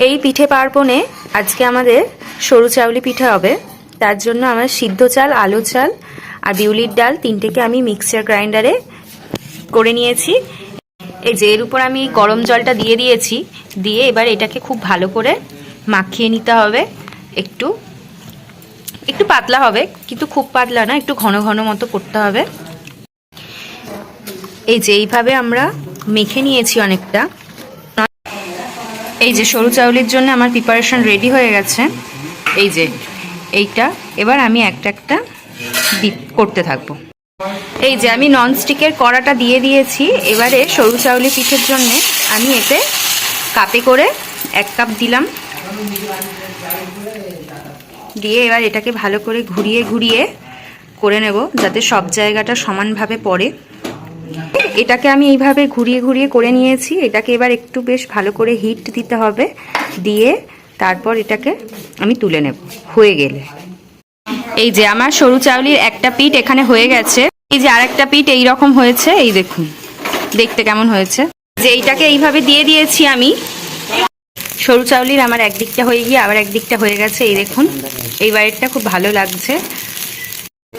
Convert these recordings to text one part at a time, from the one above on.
এই পিঠে পার্বণে আজকে আমাদের সরু চাউলি পিঠে হবে। তার জন্য আমার সিদ্ধ চাল, আলো চাল আর বিউলির ডাল তিনটেকে আমি মিক্সচার গ্রাইন্ডারে করে নিয়েছি। এই যে এর উপর আমি গরম জলটা দিয়ে দিয়েছি, দিয়ে এবার এটাকে খুব ভালো করে মাখিয়ে নিতে হবে। একটু একটু পাতলা হবে, কিন্তু খুব পাতলা না, একটু ঘন ঘন মতো করতে হবে। এই যে এইভাবে আমরা মেখে নিয়েছি অনেকটা। এই যে সরু চাউলের জন্য আমার প্রিপারেশন রেডি হয়ে গেছে। এই যে এইটা এবার আমি একটা একটা করতে থাকবো। এই যে আমি ননস্টিকের কড়াটা দিয়ে দিয়েছি। এবারে সরু চাউলি পিঠের জন্য আমি এতে কাপে করে 1 কাপ দিলাম, দিয়ে এবার এটাকে ভালো করে ঘুরিয়ে ঘুরিয়ে করে নেব যাতে সব জায়গাটা সমানভাবে পড়ে। এটাকে আমি এইভাবে ঘুরিয়ে ঘুরিয়ে করে নিয়েছি। এটাকে এবার একটু বেশ ভালো করে হিট দিতে হবে, দিয়ে তারপর এটাকে আমি তুলে নেব হয়ে গেলে। এই যে আমার সরু চাউলির একটা পিঠ এখানে হয়ে গেছে। এই যে আরেকটা পিঠ এইরকম হয়েছে, এই দেখুন দেখতে কেমন হয়েছে। যে এইটাকে এইভাবে দিয়ে দিয়েছি আমি। সরু চাউলির আমার একদিকটা হয়ে গিয়ে আবার একদিকটা হয়ে গেছে, এই দেখুন। এই বাইরটা খুব ভালো লাগছে।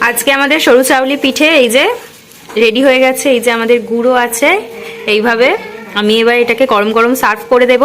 আজকে আমাদের সরু চাউলি পিঠে এই যে রেডি হয়ে গেছে। এই যে আমাদের গুঁড়ো আছে। এইভাবে আমি এবার এটাকে গরম গরম সার্ভ করে দেব।